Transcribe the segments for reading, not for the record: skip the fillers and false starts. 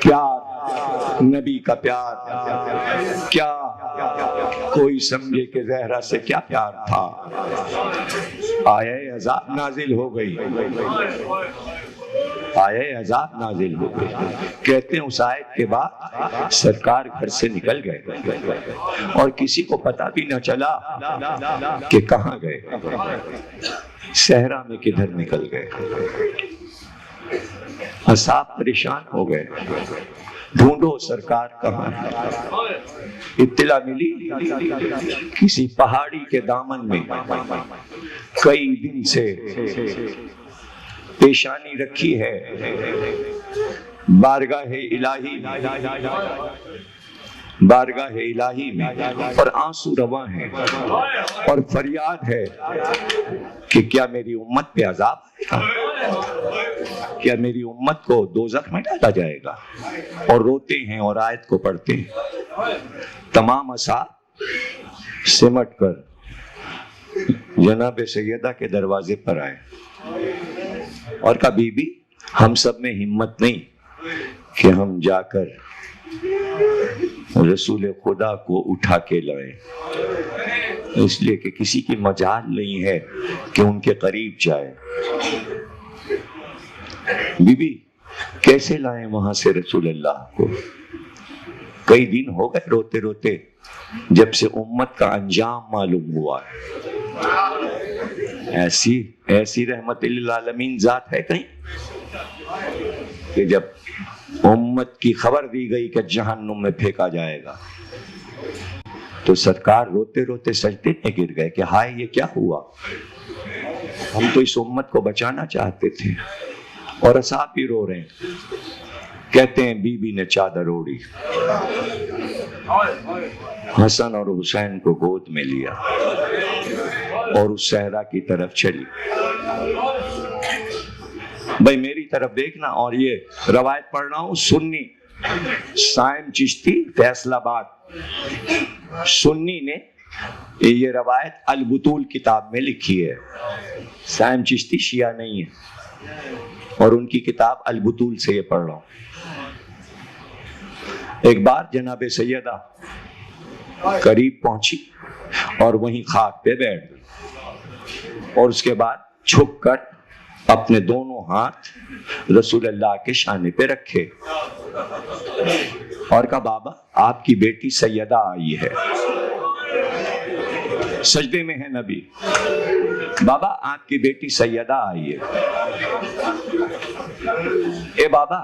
پیار، نبی کا پیار، کیا کوئی سمجھے کہ زہرا سے کیا پیار تھا؟ آیہ عذاب نازل ہو گئی، آیہ عذاب نازل ہو گئی۔ کہتے ہیں اس آیت کے بعد سرکار گھر سے نکل گئے اور کسی کو پتہ بھی نہ چلا کہ کہاں گئے، صحرا میں کدھر نکل گئے۔ اصحاب پریشان ہو گئے، ڈھونڈو سرکار کہاں ہے۔ اطلاع ملی کسی پہاڑی کے دامن میں کئی دن سے پیشانی رکھی ہے، بارگاہ الہی میں، اور آنسو رواں ہیں اور فریاد ہے کہ کیا میری امت پہ عذاب آئے گا، کیا میری امت کو دوزخ میں ڈالا جائے گا، اور روتے ہیں اور آیت کو پڑھتے ہیں۔ تمام اصحاب سمٹ کر جناب سیدہ کے دروازے پر آئے اور کہا بی بی ہم سب میں ہمت نہیں کہ ہم جا کر رسول خدا کو اٹھا کے لائیں، اس لیے کہ کسی کی مجال نہیں ہے کہ ان کے قریب جائے۔ بی بی کیسے لائیں وہاں سے رسول اللہ کو؟ کئی دن ہو گئے روتے روتے جب سے امت کا انجام معلوم ہوا ہے۔ ایسی رحمت للعالمین ذات ہے کہیں کہ جب امت کی خبر دی گئی کہ جہنم میں پھینکا جائے گا تو سرکار روتے روتے سجدے میں گر گئے کہ ہائے یہ کیا ہوا، ہم تو اس امت کو بچانا چاہتے تھے، اور اصحاب بھی رو رہے ہیں۔ کہتے ہیں بی بی نے چادر اوڑھی، حسن اور حسین کو گود میں لیا اور اس صحرا کی طرف چلی۔ بھائی میری طرف دیکھنا، اور یہ روایت پڑھ رہا ہوں سنی سائم چشتی فیصل آباد، سنی نے یہ روایت البطول کتاب میں لکھی ہے۔ سائم چشتی شیعہ نہیں ہے اور ان کی کتاب البطول سے یہ پڑھ رہا ہوں۔ ایک بار جناب سیدہ قریب پہنچی اور وہیں خاک پہ بیٹھ گئی، اور اس کے بعد چھپ کر اپنے دونوں ہاتھ رسول اللہ کے شانے پہ رکھے اور کہا بابا آپ کی بیٹی سیدہ آئی ہے۔ سجدے میں ہے نبی، بابا آپ کی بیٹی سیدہ آئی ہے۔ اے بابا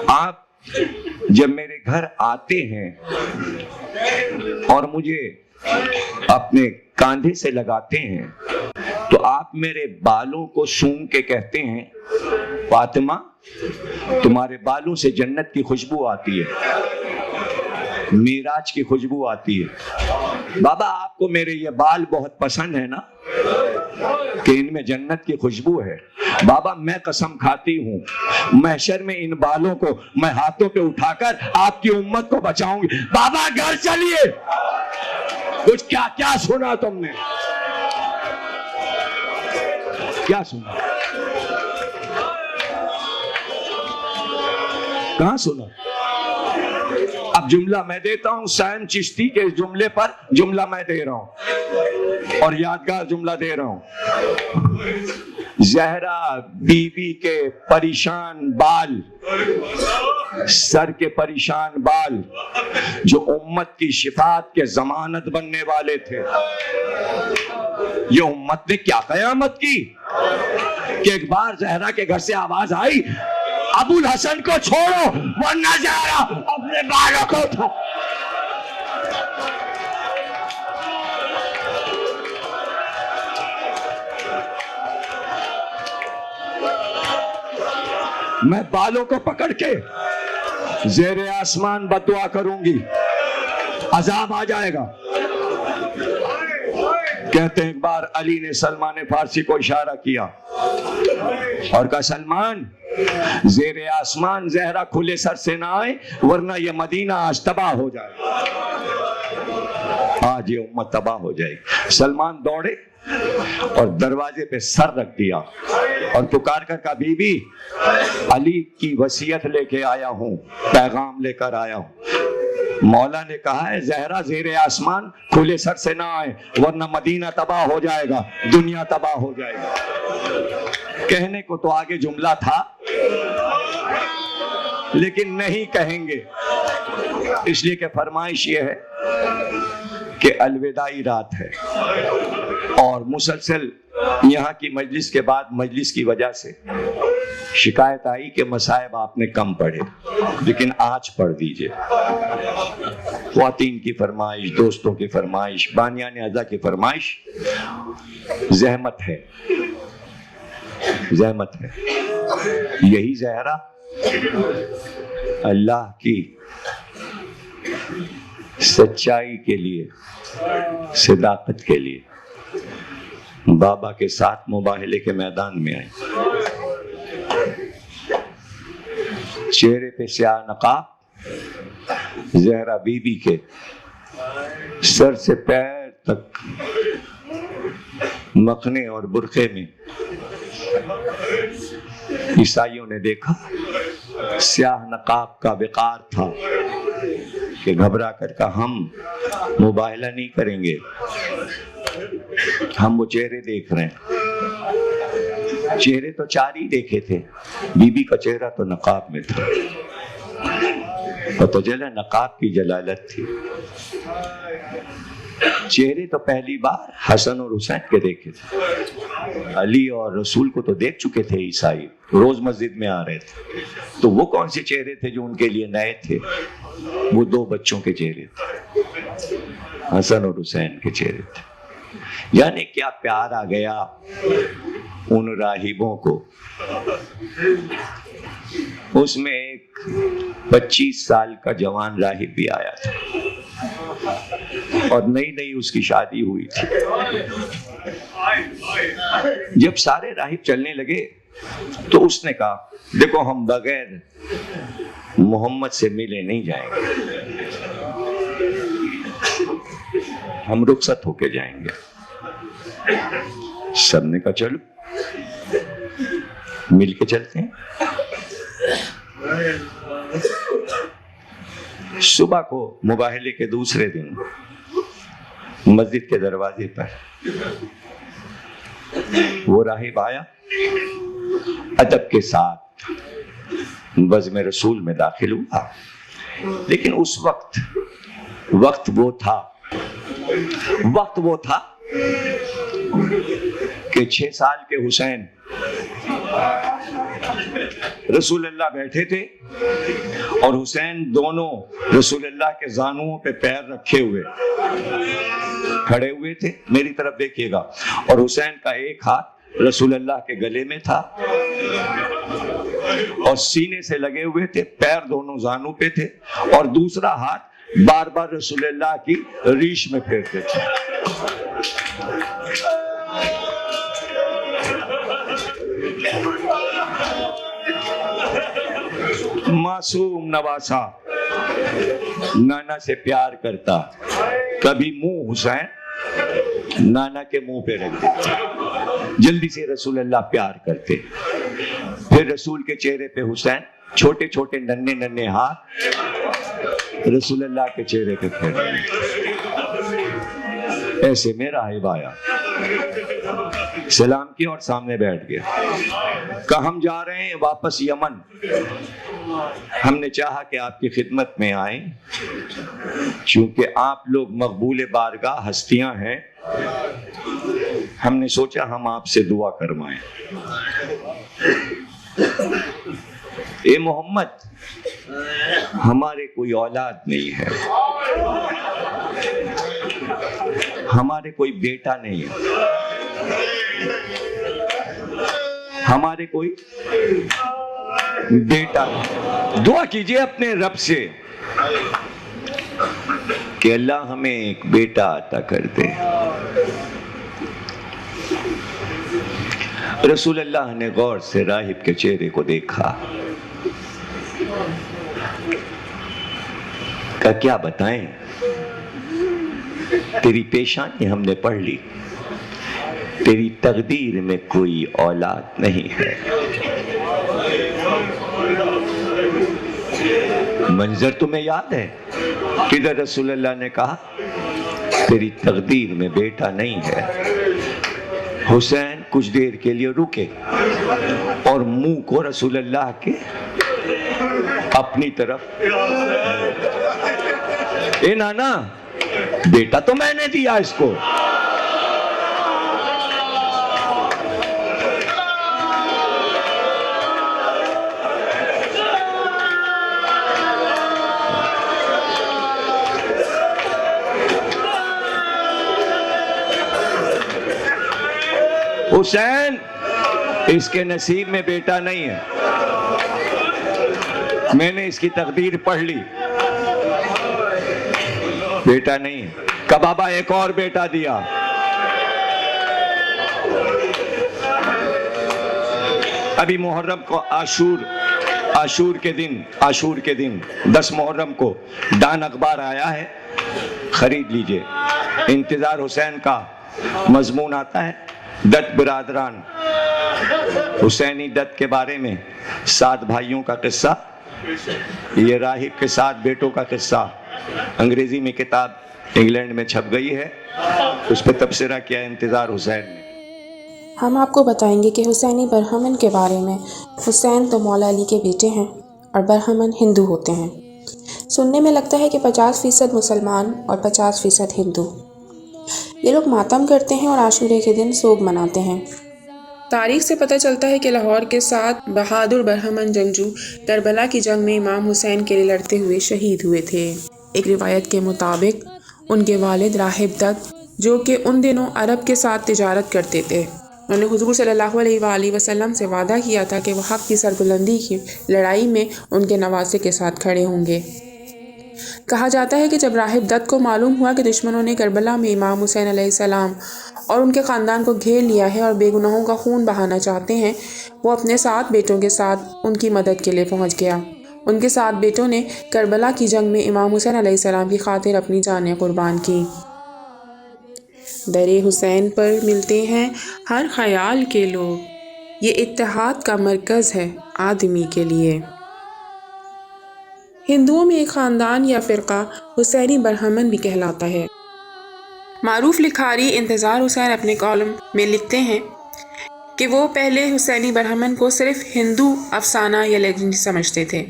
آپ جب میرے گھر آتے ہیں اور مجھے اپنے کاندھے سے لگاتے ہیں تو آپ میرے بالوں کو سونگھ کے کہتے ہیں فاطمہ تمہارے بالوں سے جنت کی خوشبو آتی ہے، معراج کی خوشبو آتی ہے۔ بابا آپ کو میرے یہ بال بہت پسند ہے نا کہ ان میں جنت کی خوشبو ہے۔ بابا میں قسم کھاتی ہوں محشر میں ان بالوں کو میں ہاتھوں پہ اٹھا کر آپ کی امت کو بچاؤں گی۔ بابا گھر چلیے۔ کچھ کیا کیا سنا تم نے؟ کیا سنا؟ کہاں سنا؟ اب جملہ میں دیتا ہوں، سائم چشتی کے جملے پر جملہ میں دے رہا ہوں اور یادگار جملہ دے رہا ہوں۔ زہرا بی بی کے پریشان بال، سر کے پریشان بال جو امت کی شفاعت کے ضمانت بننے والے تھے، یہ امت نے کیا قیامت کی کہ ایک بار زہرا کے گھر سے آواز آئی ابو الحسن کو چھوڑو ورنہ زہرا اپنے بالوں کو اٹھا۔ میں بالوں کو پکڑ کے زیر آسمان بددعا کروں گی، عذاب آ جائے گا۔ کہتے ہیں ایک بار علی نے سلمان فارسی کو اشارہ کیا اور کہا سلمان زیر آسمان زہرا کھلے سر سے نہ آئے ورنہ یہ مدینہ آج تباہ ہو جائے، آج یہ امت تباہ ہو جائے۔ سلمان دوڑے اور دروازے پہ سر رکھ دیا اور پکار کر کہا بی بی علی کی وصیت لے کے آیا ہوں، پیغام لے کر آیا ہوں۔ مولا نے کہا ہے زہرا زیر آسمان کھلے سر سے نہ آئے ورنہ مدینہ تباہ ہو جائے گا، دنیا تباہ ہو جائے گا۔ کہنے کو تو آگے جملہ تھا لیکن نہیں کہیں گے، اس لیے کہ فرمائش یہ ہے کہ الوداعی رات ہے اور مسلسل یہاں کی مجلس کے بعد مجلس کی وجہ سے شکایت آئی کہ مصائب آپ نے کم پڑھے، لیکن آج پڑھ دیجئے۔ خواتین کی فرمائش، دوستوں کی فرمائش، بانیان اعضاء کی فرمائش، زحمت ہے، زحمت ہے۔ یہی زہرا اللہ کی سچائی کے لیے، صداقت کے لیے بابا کے ساتھ مباہلے کے میدان میں آئی۔ چہرے پہ سیاہ نقاب، زہرا بی بی کے سر سے پیر تک مکھنے اور برقعے میں۔ عیسائیوں نے دیکھا سیاہ نقاب کا وقار تھا کہ گھبرا کر کہا ہم مباہلہ نہیں کریں گے، ہم وہ چہرے دیکھ رہے ہیں۔ چہرے تو چار ہی دیکھے تھے، بی بی کا چہرہ تو نقاب میں تھا، پتہ چلا نقاب کی جلالت تھی۔ چہرے تو پہلی بار حسن اور حسین کے دیکھے تھے، علی اور رسول کو تو دیکھ چکے تھے عیسائی، روز مسجد میں آ رہے تھے، تو وہ کون سے چہرے تھے جو ان کے لیے نئے تھے؟ وہ دو بچوں کے چہرے تھے، حسن اور حسین کے چہرے تھے۔ یعنی کیا پیار آ گیا ان راہبوں کو۔ اس میں ایک 25 سال کا جوان راہب بھی آیا تھا اور نئی نئی اس کی شادی ہوئی تھی۔ جب سارے راہب چلنے لگے تو اس نے کہا دیکھو ہم بغیر محمد سے ملے نہیں جائیں گے، ہم رخصت ہو کے جائیں گے۔ سب نے کہا چلو مل کے چلتے ہیں۔ صبح کو مباہلے کے دوسرے دن مسجد کے دروازے پر وہ راہب آیا، ادب کے ساتھ بزم رسول میں داخل ہوا، لیکن اس وقت وہ تھا کہ 6 سال کے حسین رسول اللہ بیٹھے تھے اور حسین دونوں رسول اللہ کے زانوؤں پہ پیر رکھے ہوئے کھڑے ہوئے تھے، میری طرف دیکھیے گا، اور حسین کا ایک ہاتھ رسول اللہ کے گلے میں تھا اور سینے سے لگے ہوئے تھے، پیر دونوں زانو پہ تھے، اور دوسرا ہاتھ بار بار رسول اللہ کی ریش میں پھیرتے تھے۔ معصوم نواسا نانا سے پیار کرتا، کبھی منہ حسین نانا کے منہ پہ رکھ دیتا، جلدی سے رسول اللہ پیار کرتے۔ پھر رسول کے چہرے پہ حسین چھوٹے چھوٹے ننھے ننھے ہاتھ رسول اللہ کے چہرے پہ پھیر رہے۔ ایسے میں راہب آیا، سلام کیا اور سامنے بیٹھ گیا، کہا ہم جا رہے ہیں واپس یمن، ہم نے چاہا کہ آپ کی خدمت میں آئیں، چونکہ آپ لوگ مقبول بارگاہ ہستیاں ہیں، ہم نے سوچا ہم آپ سے دعا کروائیں۔ اے محمد، ہمارے کوئی اولاد نہیں ہے، ہمارے کوئی بیٹا نہیں ہے، ہمارے کوئی بیٹا نہیں۔ دعا کیجئے اپنے رب سے کہ اللہ ہمیں ایک بیٹا عطا کر دے۔ رسول اللہ نے غور سے راہب کے چہرے کو دیکھا، کہا کیا بتائیں، تیری پیشانی ہم نے پڑھ لی، تیری تقدیر میں کوئی اولاد نہیں ہے۔ منظر تمہیں یاد ہے کدھر رسول اللہ نے کہا تیری تقدیر میں بیٹا نہیں ہے؟ حسین کچھ دیر کے لیے رکے اور منہ کو رسول اللہ کے اپنی طرف، اے نانا بیٹا تو میں نے دیا اس کو۔ حسین اس کے نصیب میں بیٹا نہیں ہے، میں نے اس کی تقدیر پڑھ لی، بیٹا نہیں ہے۔ کبابا ایک اور بیٹا دیا۔ ابھی محرم کو عاشور کے دن 10 محرم کو ڈان اخبار آیا ہے، خرید لیجئے۔ انتظار حسین کا مضمون آتا ہے، دت برادران، حسینی دت کے بارے میں 7 بھائیوں کا قصہ، یہ راہب کے 7 بیٹوں کا قصہ۔ انگریزی میں کتاب انگلینڈ میں چھپ گئی ہے، اس پہ تبصرہ کیا انتظار حسین نے۔ ہم آپ کو بتائیں گے کہ حسینی برہمن کے بارے میں۔ حسین تو مولا علی کے بیٹے ہیں اور برہمن ہندو ہوتے ہیں۔ سننے میں لگتا ہے کہ 50% مسلمان اور 50% ہندو۔ یہ لوگ ماتم کرتے ہیں اور عاشورے کے دن سوگ مناتے ہیں۔ تاریخ سے پتہ چلتا ہے کہ لاہور کے 7 بہادر برہمن جنگجو کربلا کی جنگ میں امام حسین کے لیے لڑتے ہوئے شہید ہوئے تھے۔ ایک روایت کے مطابق ان کے والد راہب دت، جو کہ ان دنوں عرب کے ساتھ تجارت کرتے تھے، انہوں نے حضور صلی اللہ علیہ وآلہ وسلم سے وعدہ کیا تھا کہ وہ حق کی سربلندی کی لڑائی میں ان کے نواسے کے ساتھ کھڑے ہوں گے۔ کہا جاتا ہے کہ جب راہب دت کو معلوم ہوا کہ دشمنوں نے کربلا میں امام حسین علیہ السلام اور ان کے خاندان کو گھیر لیا ہے اور بے گناہوں کا خون بہانا چاہتے ہیں، وہ اپنے 7 بیٹوں کے ساتھ ان کی مدد کے لیے پہنچ گیا۔ ان کے 7 بیٹوں نے کربلا کی جنگ میں امام حسین علیہ السلام کی خاطر اپنی جانیں قربان کی۔ در حسین پر ملتے ہیں ہر خیال کے لوگ، یہ اتحاد کا مرکز ہے آدمی کے لیے۔ ہندوؤں میں ایک خاندان یا فرقہ حسینی برہمن بھی کہلاتا ہے۔ معروف لکھاری انتظار حسین اپنے کالم میں لکھتے ہیں کہ وہ پہلے حسینی برہمن کو صرف ہندو افسانہ یا لیجنڈ سمجھتے تھے۔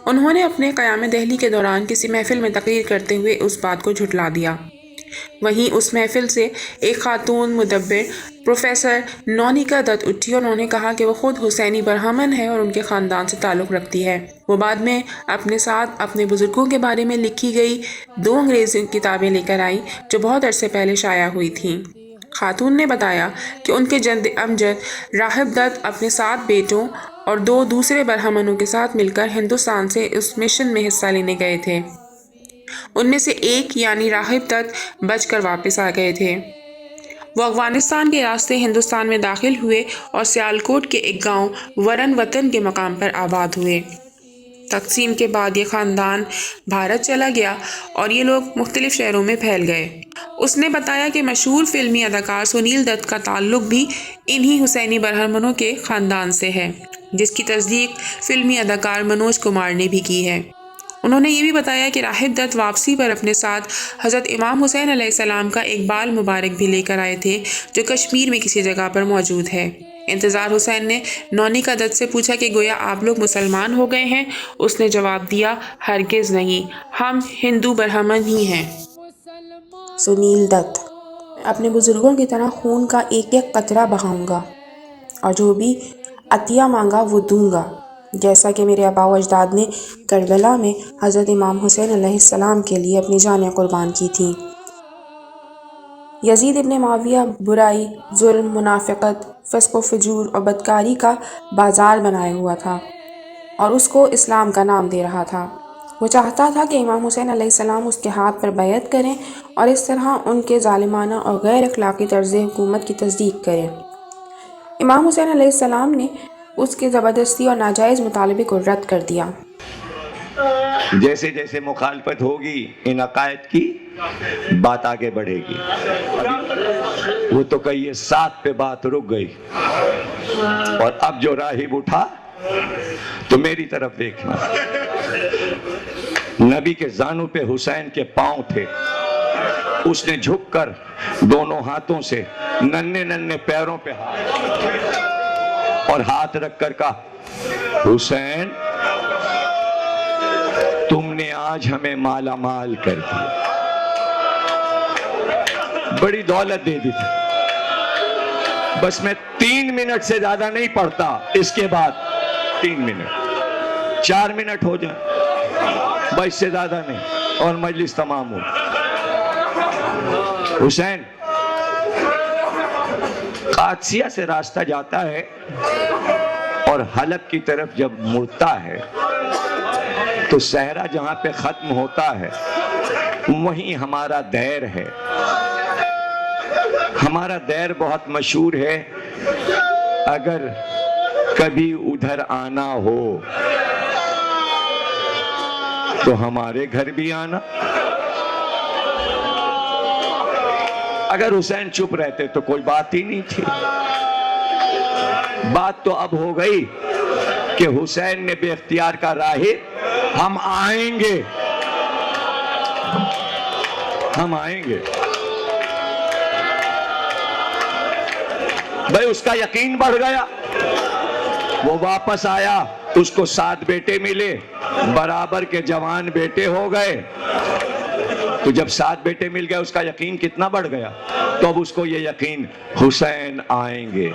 انہوں نے اپنے قیام دہلی کے دوران کسی محفل میں تقریر کرتے ہوئے اس بات کو جھٹلا دیا۔ وہیں اس محفل سے ایک خاتون مدبر پروفیسر نونیکا دت اٹھی اور انہوں نے کہا کہ وہ خود حسینی برہمن ہے اور ان کے خاندان سے تعلق رکھتی ہے۔ وہ بعد میں اپنے ساتھ اپنے بزرگوں کے بارے میں لکھی گئی 2 انگریزی کتابیں لے کر آئیں جو بہت عرصے پہلے شائع ہوئی تھیں۔ خاتون نے بتایا کہ ان کے جد امجد راہب دت اپنے 7 بیٹوں اور 2 دوسرے برہمنوں کے ساتھ مل کر ہندوستان سے اس مشن میں حصہ لینے گئے تھے۔ ان میں سے ایک یعنی راہب دت بچ کر واپس آ گئے تھے۔ وہ افغانستان کے راستے ہندوستان میں داخل ہوئے اور سیالکوٹ کے ایک گاؤں ورن وطن کے مقام پر آباد ہوئے۔ تقسیم کے بعد یہ خاندان بھارت چلا گیا اور یہ لوگ مختلف شہروں میں پھیل گئے۔ اس نے بتایا کہ مشہور فلمی اداکار سنیل دت کا تعلق بھی انہی حسینی برہمنوں کے خاندان سے ہے، جس کی تصدیق فلمی اداکار منوج کمار نے بھی کی ہے۔ انہوں نے یہ بھی بتایا کہ راہب دت واپسی پر اپنے ساتھ حضرت امام حسین علیہ السلام کا ایک بال مبارک بھی لے کر آئے تھے جو کشمیر میں کسی جگہ پر موجود ہے۔ انتظار حسین نے نونیکا دت سے پوچھا کہ گویا آپ لوگ مسلمان ہو گئے ہیں؟ اس نے جواب دیا، ہرگز نہیں، ہم ہندو برہمن ہی ہیں۔ سنیل دت: اپنے بزرگوں کی طرح خون کا ایک ایک قطرہ بہاؤں گا اور جو بھی عطیہ مانگا وہ دوں گا، جیسا کہ میرے آباء و اجداد نے کربلا میں حضرت امام حسین علیہ السلام کے لیے اپنی جانیں قربان کی تھیں۔ یزید ابن معاویہ برائی، ظلم، منافقت، فسق و فجور اور بدکاری کا بازار بنائے ہوا تھا اور اس کو اسلام کا نام دے رہا تھا۔ وہ چاہتا تھا کہ امام حسین علیہ السلام اس کے ہاتھ پر بیعت کریں اور اس طرح ان کے ظالمانہ اور غیر اخلاقی طرز حکومت کی تصدیق کریں۔ امام حسین علیہ السلام نے اس کے زبردستی اور ناجائز مطالبے کو رد کر دیا۔ جیسے جیسے مخالفت ہوگی ان عقائد کی بات آگے بڑھے گی. وہ تو کہیے 7 پہ بات رک گئی، اور اب جو راہب اٹھا تو میری طرف دیکھنا. نبی کے زانوں پہ حسین کے پاؤں تھے. اس نے جھک کر دونوں ہاتھوں سے ننھے ننھے پیروں پہ اور ہاتھ رکھ کر کہا، حسین تم نے آج ہمیں مالا مال کر دیا، بڑی دولت دے دی تھی. بس میں 3 منٹ سے زیادہ نہیں پڑھتا، اس کے بعد 3 منٹ 4 منٹ ہو جائیں، بس سے زیادہ نہیں، اور مجلس تمام ہو. حسین قادسیہ سے راستہ جاتا ہے اور حلب کی طرف جب مڑتا ہے تو صحرا جہاں پہ ختم ہوتا ہے وہیں ہمارا دیر ہے. ہمارا دیر بہت مشہور ہے. اگر کبھی ادھر آنا ہو تو ہمارے گھر بھی آنا. اگر حسین چپ رہتے تو کوئی بات ہی نہیں تھی. بات تو اب ہو گئی کہ حسین نے بے اختیار کا راہب ہم آئیں گے، ہم آئیں گے. بھائی اس کا یقین بڑھ گیا. وہ واپس آیا، اس کو 7 بیٹے ملے، برابر کے جوان بیٹے ہو گئے. تو جب 7 بیٹے مل گئے اس کا یقین کتنا بڑھ گیا. تو اب اس کو یہ یقین، حسین آئیں گے،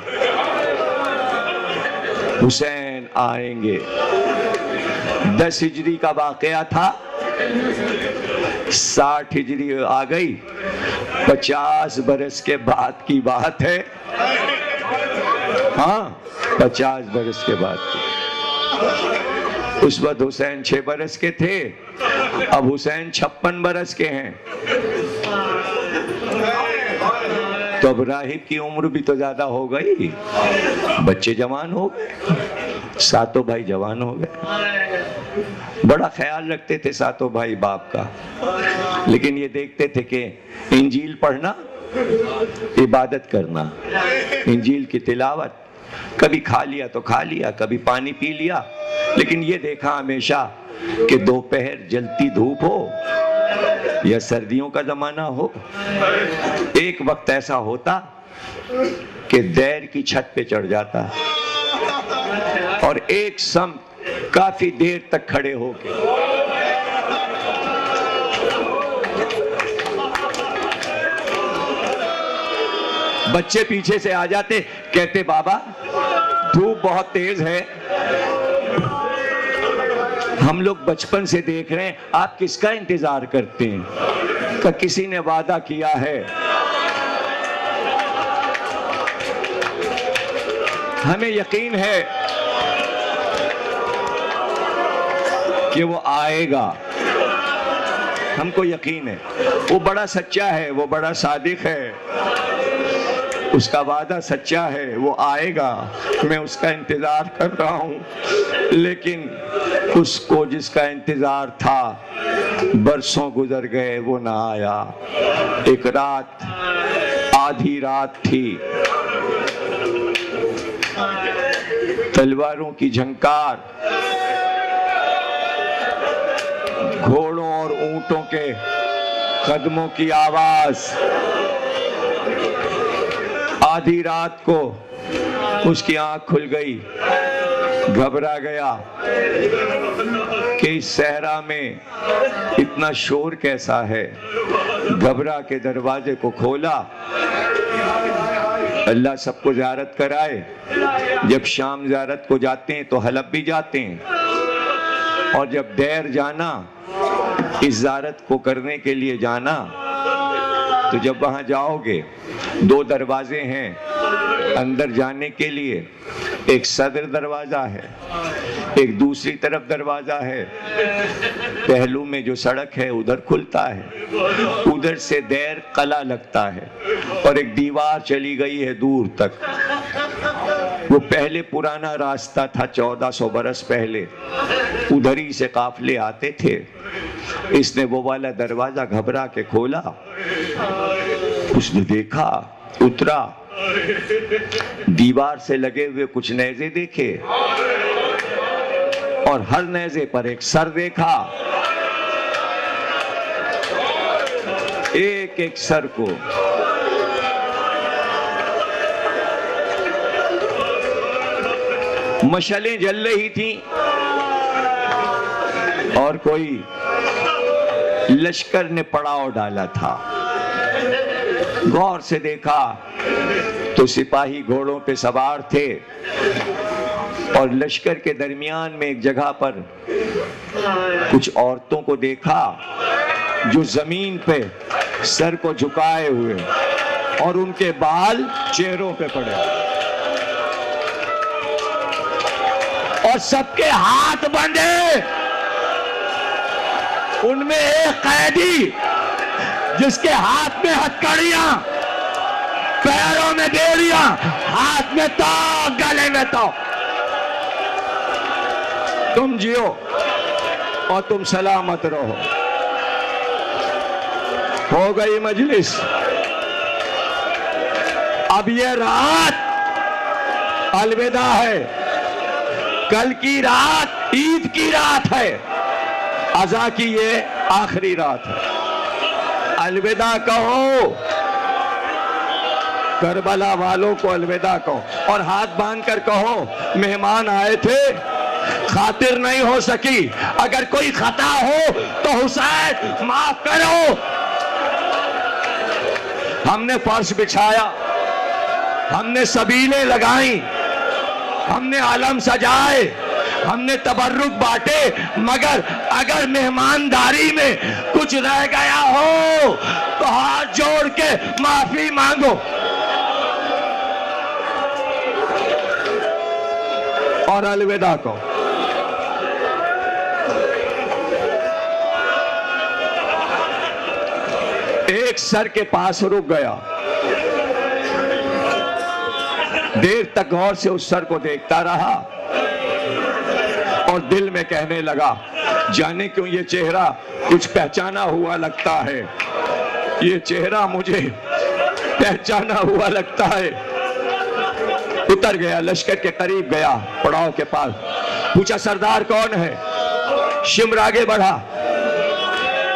حسین آئیں گے. 10 ہجری کا واقعہ تھا، 60 ہجری آ گئی، 50 برس کے بعد کی بات ہے. ہاں 50 برس کے بعد کی. اس وقت حسین 6 برس کے تھے، اب حسین 56 برس کے ہیں. تو اب راہب کی عمر بھی تو زیادہ ہو گئی، بچے جوان ہو گئے، 7 بھائی جوان ہو گئے. بڑا خیال رکھتے تھے 7 بھائی باپ کا، لیکن یہ دیکھتے تھے کہ انجیل پڑھنا، عبادت کرنا، انجیل کی تلاوت، کبھی کھا لیا تو کھا لیا، کبھی پانی پی لیا، لیکن یہ دیکھا ہمیشہ کہ دوپہر جلتی دھوپ ہو یا سردیوں کا زمانہ ہو، ایک وقت ایسا ہوتا کہ دیر کی چھت پہ چڑھ جاتا اور ایک سمت کافی دیر تک کھڑے ہو کے بچے پیچھے سے آ جاتے، کہتے بابا دھوپ بہت تیز ہے، ہم لوگ بچپن سے دیکھ رہے ہیں، آپ کس کا انتظار کرتے ہیں؟ کہ کسی نے وعدہ کیا ہے، ہمیں یقین ہے کہ وہ آئے گا. ہم کو یقین ہے وہ بڑا سچا ہے، وہ بڑا صادق ہے، اس کا وعدہ سچا ہے، وہ آئے گا. میں اس کا انتظار کر رہا ہوں. لیکن اس کو جس کا انتظار تھا برسوں گزر گئے، وہ نہ آیا. ایک رات، آدھی رات تھی، تلواروں کی جھنکار، گھوڑوں اور اونٹوں کے قدموں کی آواز. آدھی رات کو اس کی آنکھ کھل گئی، گھبرا گیا کہ اس صحرا میں اتنا شور کیسا ہے. گھبرا کے دروازے کو کھولا. اللہ سب کو زیارت کرائے. جب شام زیارت کو جاتے ہیں تو حلب بھی جاتے ہیں، اور جب دیر جانا اس زیارت کو کرنے کے لیے جانا، تو جب وہاں جاؤ گے 2 دروازے ہیں اندر جانے کے لیے. ایک صدر دروازہ ہے، ایک دوسری طرف دروازہ ہے. پہلو میں جو سڑک ہے ادھر کھلتا ہے، ادھر سے دیر قلعہ لگتا ہے، اور ایک دیوار چلی گئی ہے دور تک. وہ پہلے پرانا راستہ تھا 1400 برس پہلے، ادھر ہی سے قافلے آتے تھے. اس نے وہ والا دروازہ گھبرا کے کھولا، اس نے دیکھا، اترا، دیوار سے لگے ہوئے کچھ نیزے دیکھے اور ہر نیزے پر ایک سر دیکھا. ایک ایک سر کو مشعلیں جل رہی تھیں اور کوئی لشکر نے پڑاؤ ڈالا تھا. غور سے دیکھا تو سپاہی گھوڑوں پہ سوار تھے اور لشکر کے درمیان میں ایک جگہ پر کچھ عورتوں کو دیکھا جو زمین پہ سر کو جھکائے ہوئے اور ان کے بال چہروں پہ پڑے اور سب کے ہاتھ بندھے. ان میں ایک قیدی جس کے ہاتھ میں ہتھکڑیاں، پیروں میں بیڑیاں، ہاتھ میں تو، گلے میں تو. تم جیو اور تم سلامت رہو. ہو گئی مجلس. اب یہ رات الوداع ہے. کل کی رات عید کی رات ہے، عزا کی یہ آخری رات ہے. الوداع کہو، کربلا والوں کو الوداع کہو اور ہاتھ باندھ کر کہو مہمان آئے تھے، خاطر نہیں ہو سکی، اگر کوئی خطا ہو تو حسین معاف کرو. ہم نے فرش بچھایا، ہم نے سبیلیں لگائیں، ہم نے علم سجائے، ہم نے تبرک بانٹے، مگر اگر مہمانداری میں کچھ رہ گیا ہو تو ہاتھ جوڑ کے معافی مانگو اور الوداع کہو. ایک سر کے پاس رک گیا، دیر تک غور سے اس سر کو دیکھتا رہا اور دل میں کہنے لگا، جانے کیوں یہ چہرہ کچھ پہچانا ہوا لگتا ہے، یہ چہرہ مجھے پہچانا ہوا لگتا ہے. اتر گیا، لشکر کے قریب گیا، پڑاؤ کے پاس پوچھا سردار کون ہے؟ شمر آگے بڑھا،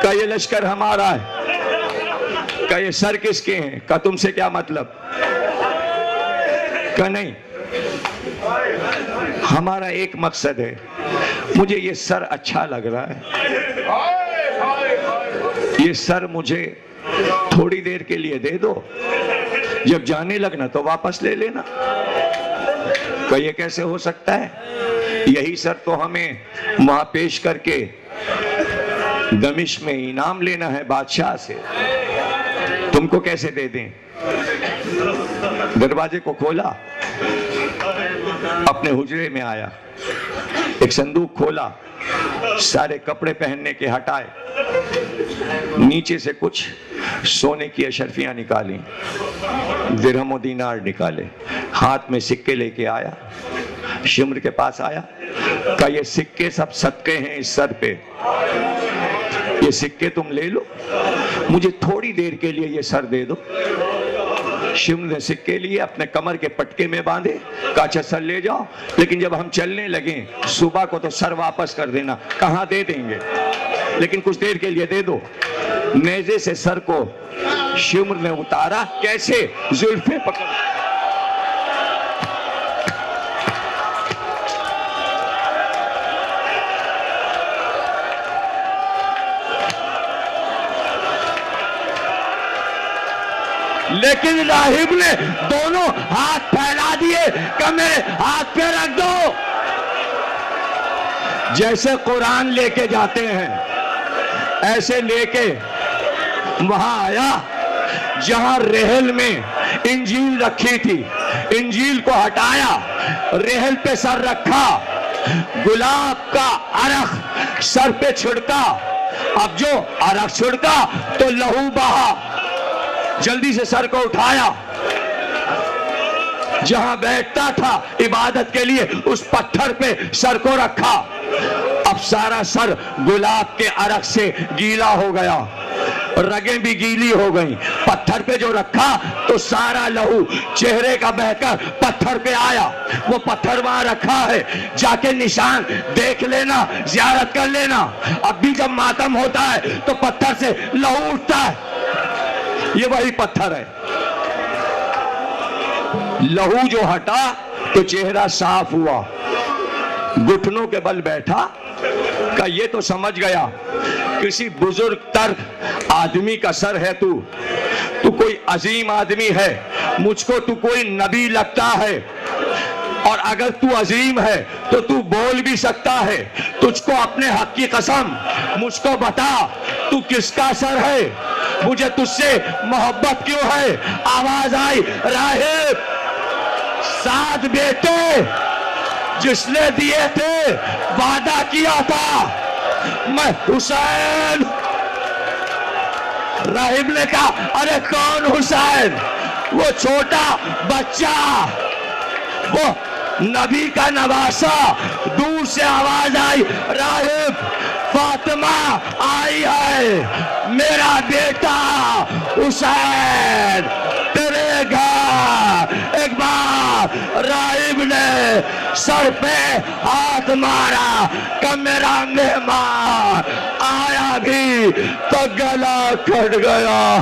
کہا یہ لشکر ہمارا ہے. کہا یہ سر کس کے ہیں؟ کہا تم سے کیا مطلب؟ کہا نہیں، ہمارا ایک مقصد ہے، مجھے یہ سر اچھا لگ رہا ہے، یہ سر مجھے تھوڑی دیر کے لیے دے دو، جب جانے لگنا تو واپس لے لینا. کہ یہ کیسے ہو سکتا ہے؟ یہی سر تو ہمیں وہاں پیش کر کے دمشق میں انعام لینا ہے بادشاہ سے، تم کو کیسے دے دیں؟ دروازے کو کھولا، اپنے حجرے میں آیا، ایک صندوق کھولا، سارے کپڑے پہننے کے ہٹائے، نیچے سے کچھ سونے کی اشرفیاں نکالیں، درہم و دینار نکالے، ہاتھ میں سکے لے کے آیا، شمر کے پاس آیا، کہا یہ سکے سب صدقے ہیں اس سر پہ، یہ سکے تم لے لو، مجھے تھوڑی دیر کے لیے یہ سر دے دو. شمر نے سکے لیے، اپنے کمر کے پٹکے میں باندھے، کہا اچھا سر لے جاؤ، لیکن جب ہم چلنے لگیں صبح کو تو سر واپس کر دینا. کہاں دے دیں گے، لیکن کچھ دیر کے لیے دے دو. نیزے سے سر کو شمر نے اتارا، کیسے؟ زلفیں پکڑ، لیکن راہب نے دونوں ہاتھ پھیلا دیے کہ میرے ہاتھ پہ رکھ دو. جیسے قرآن لے کے جاتے ہیں ایسے لے کے وہاں آیا جہاں رحل میں انجیل رکھی تھی، انجیل کو ہٹایا، رحل پہ سر رکھا، گلاب کا عرق سر پہ چھڑکا. اب جو عرق چھڑکا تو لہو بہا، جلدی سے سر کو اٹھایا، جہاں بیٹھتا تھا عبادت کے لیے اس پتھر پہ سر کو رکھا. اب سارا سر گلاب کے عرق سے گیلا ہو گیا, رگیں بھی گیلی ہو گئیں. پتھر پہ جو رکھا تو سارا لہو چہرے کا بہہ کر پتھر پہ آیا. وہ پتھر وہاں رکھا ہے, جا کے نشان دیکھ لینا, زیارت کر لینا. اب بھی جب ماتم ہوتا ہے تو پتھر سے لہو اٹھتا ہے, یہ وہی پتھر ہے. لہو جو ہٹا تو چہرہ صاف ہوا, گھٹنوں کے بل بیٹھا. کہ یہ تو سمجھ گیا کسی بزرگ تر آدمی کا سر ہے, تو کوئی عظیم آدمی ہے, مجھ کو تو کوئی نبی لگتا ہے, اور اگر تو عظیم ہے تو تو بول بھی سکتا ہے. تجھ کو اپنے حق کی قسم مجھ کو بتا, تو کس کا سر ہے؟ مجھے تجھ سے محبت کیوں ہے؟ آواز آئی, راہب 7 بیٹے جس نے دیے تھے, وعدہ کیا تھا میں حسین. راہب نے کہا ارے کون حسین؟ وہ چھوٹا بچہ, وہ نبی کا نواسا. دور سے آواز آئی, راہب فاطمہ آئی ہے, میرا بیٹا حسین تیرے گھر. ایک بار راہب نے سر پہ ہاتھ مارا کہ میرا مہمان آیا بھی تو گلا کٹ گیا.